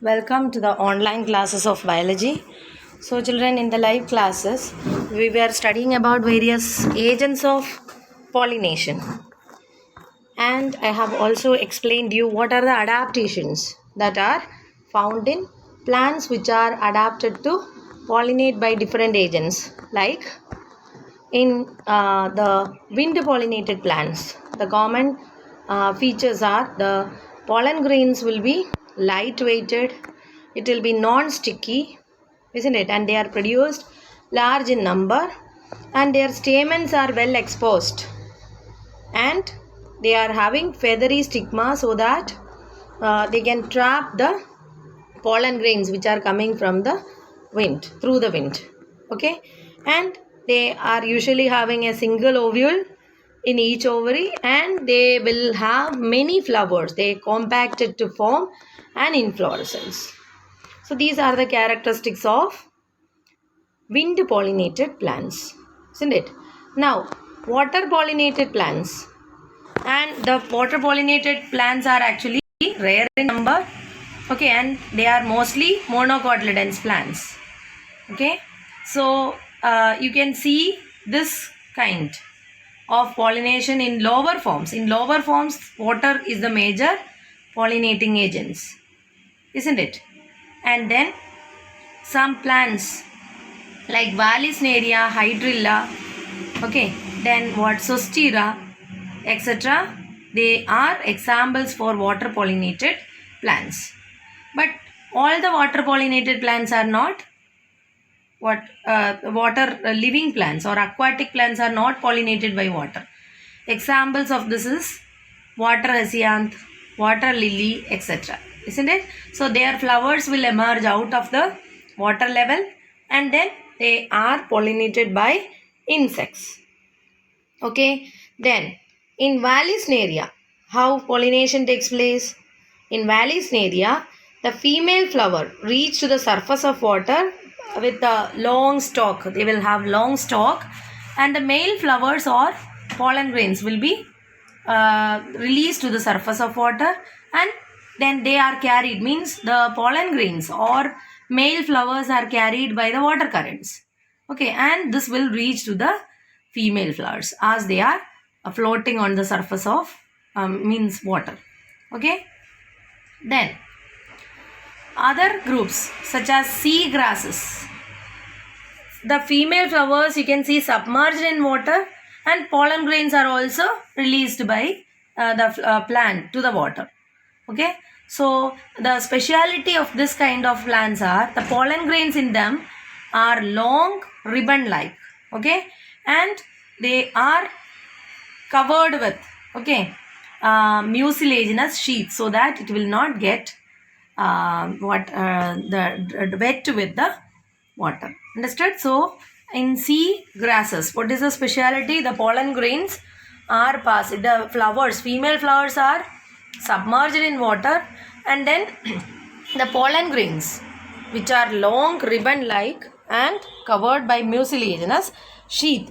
Welcome to the online classes of biology. So, children, in the live classes, we were studying about various agents of pollination, and I have also explained you what are the adaptations that are found in plants which are adapted to pollinate by different agents, like in the wind pollinated plants. The common features are the pollen grains will be light weighted, it will be non sticky, isn't it? And they are produced large in number, and their stamens are well exposed, and they are having feathery stigma so that they can trap the pollen grains which are coming from the wind, through the wind. Okay, and they are usually having a single ovule in each ovary, and they will have many flowers. They compacted to form an inflorescence. So these are the characteristics of wind pollinated plants, isn't it? Now, water pollinated plants, and the water pollinated plants are actually rare in number. Okay, and they are mostly monocotyledons plants. Okay, so you can see this kind of pollination in lower forms. In lower forms, water is the major pollinating agents, isn't it? And then some plants like Vallisneria, Hydrilla, okay, then what, Zostera, etc. They are examples for water pollinated plants. But all the water pollinated plants are not water living plants, or aquatic plants are not pollinated by water. Examples of this is water hyacinth, water lily, etc. Isn't it? So their flowers will emerge out of the water level, and then they are pollinated by insects. Okay, then in Vallisneria, how pollination takes place? In Vallisneria, the female flower reach to the surface of water with a long stalk. They will have long stalk, and the male flowers or pollen grains will be released to the surface of water, and then they are carried, means the pollen grains or male flowers are carried by the water currents. Okay, and this will reach to the female flowers as they are floating on the surface of means water. Okay, then other groups such as sea grasses, the female flowers you can see submerged in water, and pollen grains are also released by the plant to the water. Okay, so the speciality of this kind of plants are the pollen grains in them are long ribbon like. Okay, and they are covered with mucilaginous sheath so that it will not get the wet with the water. Understood? So in sea grasses, what is the speciality? The pollen grains are passed, the flowers, female flowers are submerged in water, and then the pollen grains which are long ribbon like and covered by mucilaginous sheath,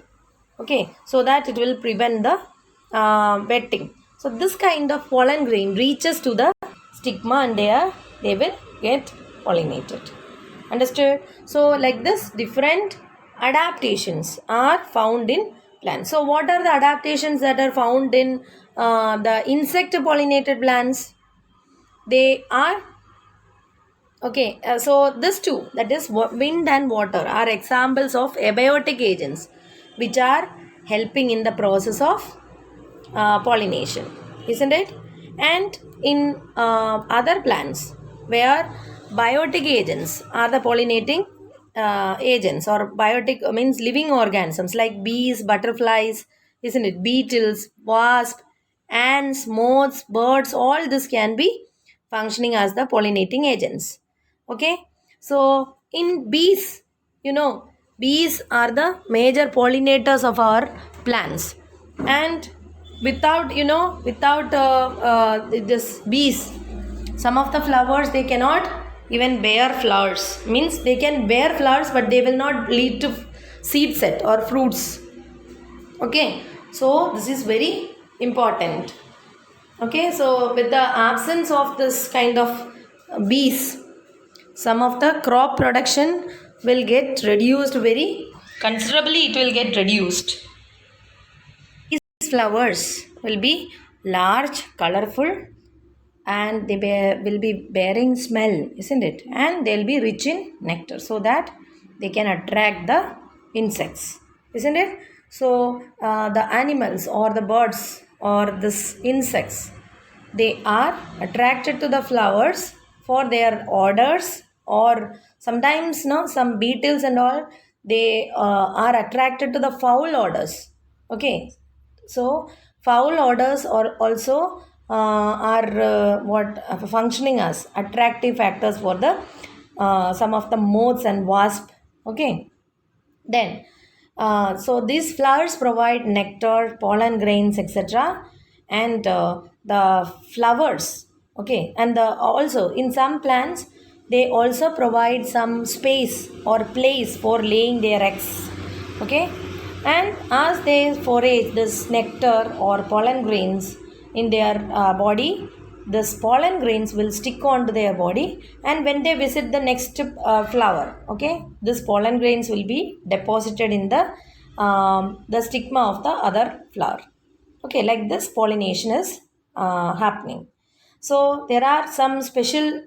okay, so that it will prevent the wetting. So this kind of pollen grain reaches to the stigma, and they will get pollinated. Understood? So like this, different adaptations are found in plants. So what are the adaptations that are found in the insect pollinated plants? They are so this two, that is wind and water, are examples of abiotic agents which are helping in the process of pollination, isn't it? And in other plants where biotic agents are the pollinating agents, or biotic means living organisms like bees, butterflies, isn't it? Beetles, wasps, ants, moths, birds, all this can be functioning as the pollinating agents. Okay, so in bees, bees are the major pollinators of our plants, and without this bees, some of the flowers they cannot even bear flowers, means they can bear flowers but they will not lead to seed set or fruits. Okay, so this is very important. Okay, so with the absence of this kind of bees, some of the crop production will get reduced very considerably. It will get reduced. These flowers will be large, colorful, and they will be bearing smell, isn't it? And they'll be rich in nectar, so that they can attract the insects, isn't it? So the animals or the birds or this insects, they are attracted to the flowers for their odors, or sometimes some beetles and all, they are attracted to the foul odors. Okay, so foul odors are also are what functioning as attractive factors for the some of the moths and wasp. Okay, then so these flowers provide nectar, pollen grains, etc. And the flowers, okay, and also in some plants they also provide some space or place for laying their eggs. Okay, and as they forage this nectar or pollen grains in their body, this pollen grains will stick onto their body, and when they visit the next flower, okay, this pollen grains will be deposited in the stigma of the other flower. Okay, like this pollination is happening. So there are some special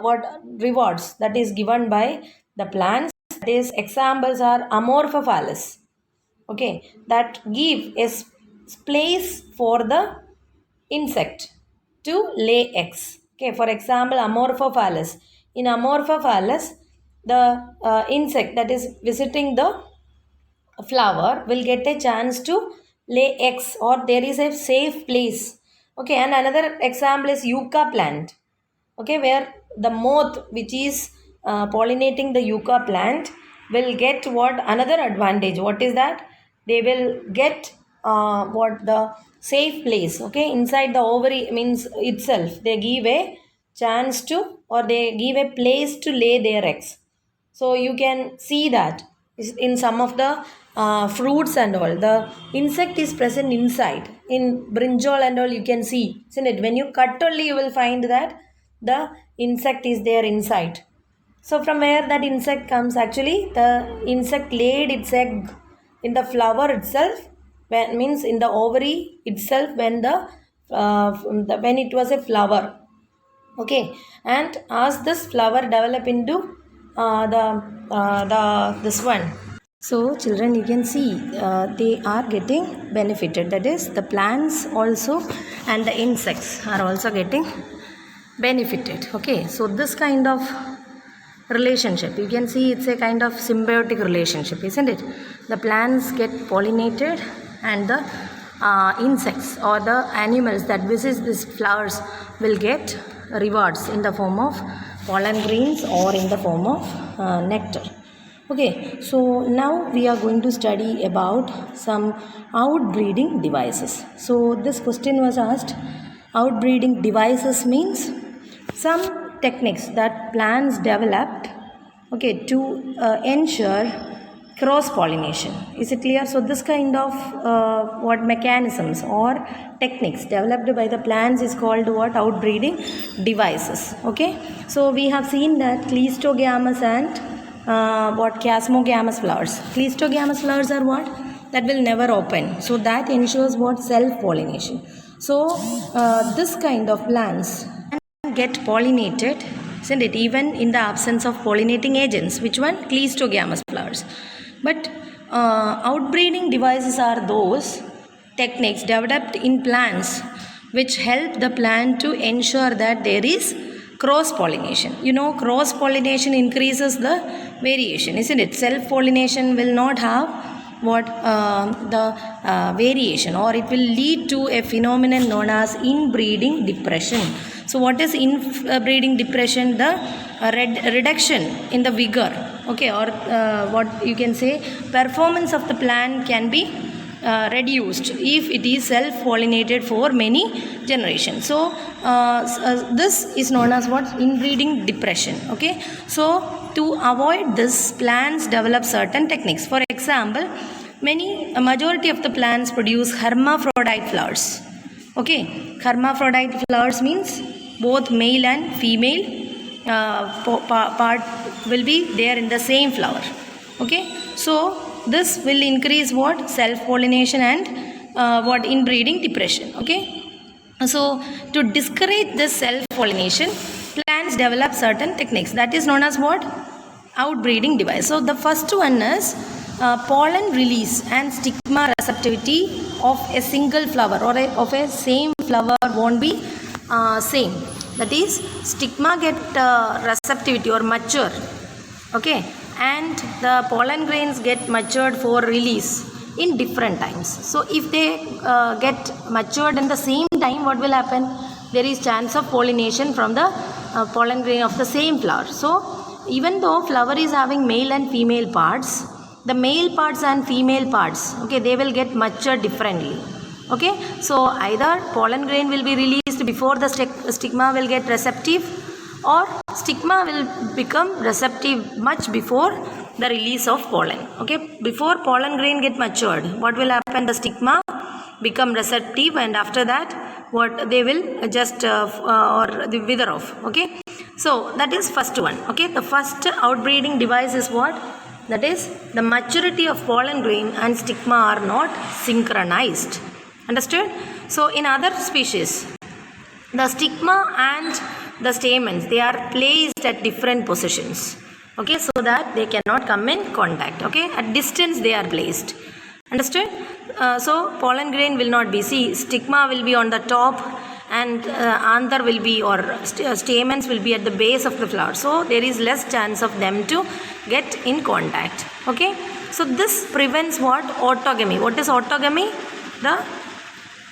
what rewards that is given by the plants. That is, examples are Amorphophallus, okay, that give a place for the insect to lay eggs. Okay, for example, Amorphophallus. In Amorphophallus, the insect that is visiting the flower will get a chance to lay eggs, or there is a safe place. Okay, and another example is Yucca plant. Okay, where the moth which is pollinating the yucca plant will get what another advantage. What is that? They will get what the safe place. Okay, inside the ovary means itself, they give a chance to, or they give a place to lay their eggs. So you can see that in some of the fruits and all, the insect is present inside. In brinjal and all, you can see, isn't it? When you cut only, you will find that the insect is there inside. So from where that insect comes? Actually, the insect laid its egg in the flower itself. When, means in the ovary itself, when when it was a flower. Okay, and as this flower develop into the this one. So children, you can see they are getting benefited. That is, the plants also and the insects are also getting benefited. Okay, so this kind of relationship, you can see it's a kind of symbiotic relationship, isn't it? The plants get pollinated, and the insects or the animals that visit these flowers will get rewards in the form of pollen grains or in the form of nectar. Okay, so now we are going to study about some outbreeding devices. So this question was asked, outbreeding devices means some techniques that plants developed, okay, to ensure cross pollination. Is it clear? So this kind of what mechanisms or techniques developed by the plants is called what? Outbreeding devices. Okay, so we have seen that Cleistogamous and what Chasmogamous flowers. Cleistogamous flowers are what? That will never open. So that ensures what? Self-pollination. So this kind of plants get pollinated, isn't it? Even in the absence of pollinating agents. Which one? Cleistogamous flowers. But outbreeding devices are those techniques developed in plants which help the plant to ensure that there is cross pollination. You know, cross pollination increases the variation, isn't it? Self pollination will not have what variation, or it will lead to a phenomenon known as inbreeding depression. So what is inbreeding depression? The reduction in the vigor, okay, or what you can say, performance of the plant can be reduced if it is self-pollinated for many generations. So this is known as what? Inbreeding depression. Okay, so to avoid this, plants develop certain techniques. For example, a majority of the plants produce hermaphrodite flowers. Okay, hermaphrodite flowers means both male and female part will be there in the same flower. Okay, so this will increase what? Self-pollination and what? Inbreeding depression. Okay, so to discourage this self-pollination, plants develop certain techniques that is known as what? Outbreeding device. So the first one is pollen release and stigma receptivity of a single flower or of a same flower won't be same. That is, stigma get receptivity or mature. Okay, and the pollen grains get matured for release in different times. So if they get matured in the same time, what will happen? There is chance of pollination from the pollen grain of the same flower. So even though flower is having male and female parts, the male parts and female parts, okay, they will get matured differently. Okay, so either pollen grain will be released before the stigma will get receptive, or stigma will become receptive much before the release of pollen. Okay, before pollen grain get matured, what will happen? The stigma become receptive, and after that what they will just or the wither off. Okay, so that is first one. Okay, the first outbreeding device is what? That is, the maturity of pollen grain and stigma are not synchronized. Understood? So in other species, the stigma and the stamens, they are placed at different positions. Okay, so that they cannot come in contact. Okay, at distance they are placed. Understood? So pollen grain will not be, see, stigma will be on the top and anther will be, or stamens will be at the base of the flower. So there is less chance of them to get in contact. Okay, so this prevents what? Autogamy. What is autogamy? The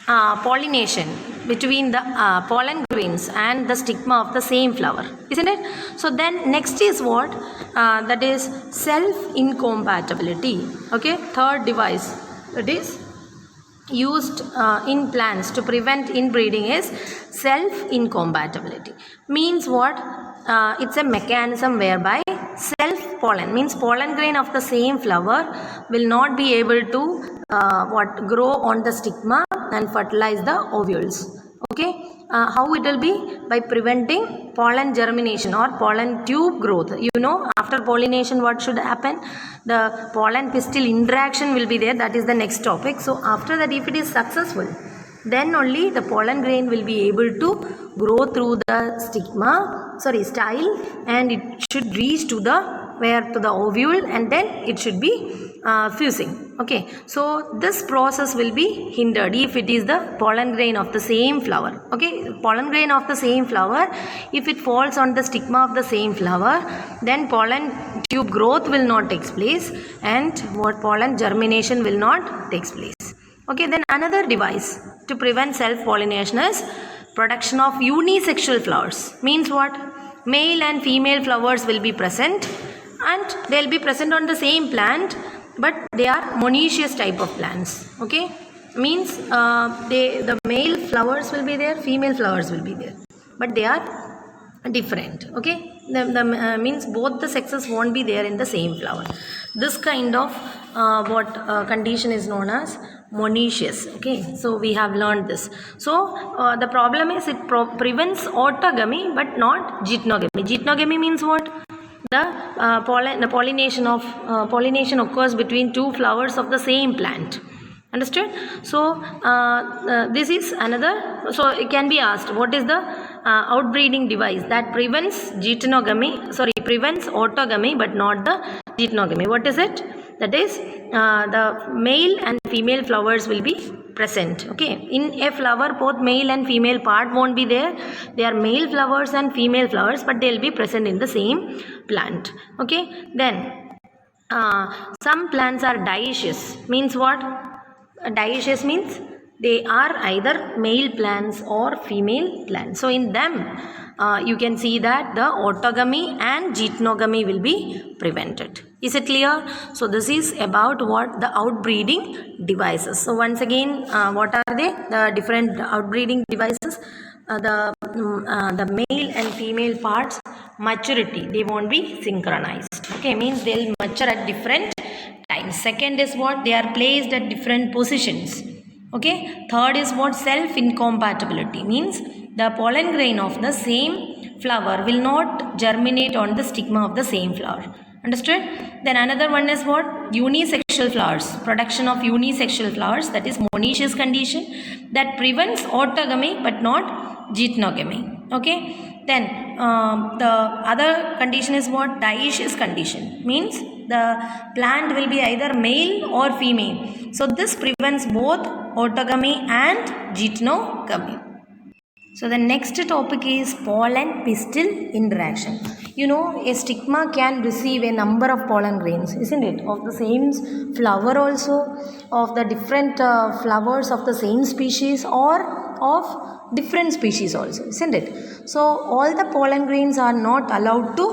pollination between the pollen grains and the stigma of the same flower, isn't it? So then next is what? That is self-incompatibility. Okay, third device that is used in plants to prevent inbreeding is self-incompatibility. Means what? It's a mechanism whereby self-pollen, means pollen grain of the same flower will not be able to grow on the stigma and fertilize the ovules. Okay, how it will be? By preventing pollen germination or pollen tube growth. You know, after pollination what should happen? The pollen pistil interaction will be there. That is the next topic. So after that, if it is successful, then only the pollen grain will be able to grow through the style, and it should reach to the ovule, and then it should be fusing. Okay, so this process will be hindered if it is the pollen grain of the same flower. Okay, pollen grain of the same flower, if it falls on the stigma of the same flower, then pollen tube growth will not take place, and what? Pollen germination will not take place. Okay, then another device to prevent self-pollination is production of unisexual flowers. Means what? Male and female flowers will be present, and they will be present on the same plant, but they are monoecious type of plants. Okay, means the male flowers will be there, female flowers will be there, but they are different. Okay, means both the sexes won't be there in the same flower. This kind of condition is known as monoecious. Okay, so we have learned this. So the problem is it prevents autogamy but not geitonogamy. Geitonogamy means what? The pollination occurs between two flowers of the same plant. Understood? So this is another. So it can be asked, what is the outbreeding device that prevents prevents autogamy but not the geitonogamy? What is it? That is, the male and female flowers will be present. Okay, in a flower both male and female part won't be there. They are male flowers and female flowers, but they will be present in the same plant. Okay, then some plants are dioecious. Means what? Dioecious means they are either male plants or female plants. So in them you can see that the autogamy and geitonogamy will be prevented. Is it clear? So this is about what? The outbreeding devices. So once again, what are they? The different outbreeding devices. The male and female parts maturity, they won't be synchronized. Okay, means they'll mature at different times. Second is what? They are placed at different positions. Okay, third is what? Self incompatibility, means the pollen grain of the same flower will not germinate on the stigma of the same flower. Understood? Then another one is what? Unisexual flowers. Production of unisexual flowers, that is monoecious condition that prevents autogamy but not geitonogamy. Okay. Then the other condition is what? Dioecious condition. Means the plant will be either male or female. So this prevents both autogamy and geitonogamy. So the next topic is pollen pistil interaction. You know, a stigma can receive a number of pollen grains, isn't it? Of the same flower also, of the different flowers of the same species or of different species also, isn't it? So all the pollen grains are not allowed to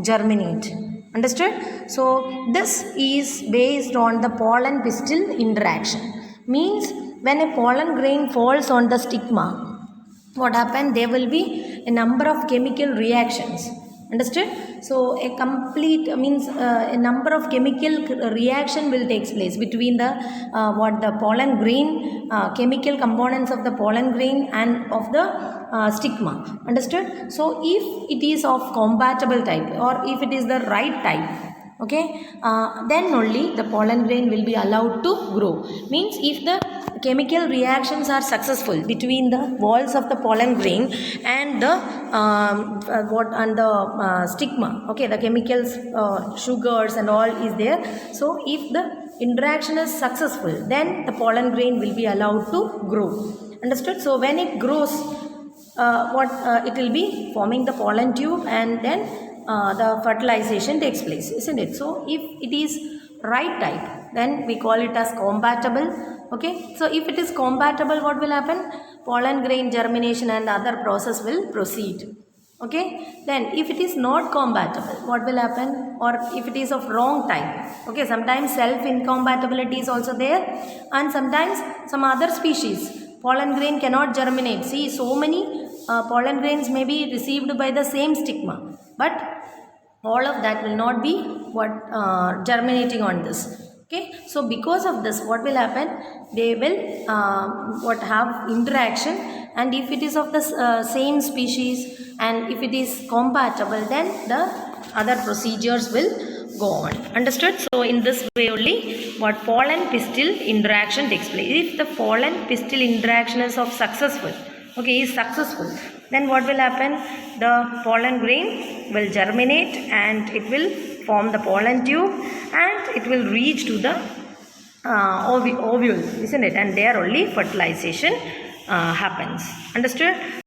germinate. Understood? So this is based on the pollen pistil interaction. Means when a pollen grain falls on the stigma, what happened? There will be a number of chemical reactions. Understood? So a complete means a number of chemical reaction will take place between the the pollen grain, chemical components of the pollen grain and of the stigma. Understood? So if it is of compatible type or if it is the right type, okay, then only the pollen grain will be allowed to grow. Means if the chemical reactions are successful between the walls of the pollen grain and the stigma, okay, the chemicals, sugars and all is there. So if the interaction is successful, then the pollen grain will be allowed to grow. Understood? So when it grows, it will be forming the pollen tube, and then the fertilization takes place, isn't it? So if it is right type, then we call it as compatible. Okay, so if it is compatible, what will happen? Pollen grain germination and other process will proceed. Okay, then if it is not compatible, what will happen? Or if it is of wrong type, okay, sometimes self incompatibility is also there, and sometimes some other species pollen grain cannot germinate. See, so many pollen grains may be received by the same stigma, but all of that will not be germinating on this. Okay, so because of this, what will happen? They will have interaction, and if it is of the same species and if it is compatible, then the other procedures will go on. Understood? So in this way only what pollen pistil interaction takes place. If the pollen pistil interaction is successful, then what will happen? The pollen grain will germinate and it will form the pollen tube, and it will reach to the ovule, isn't it? And there only fertilization happens. Understood?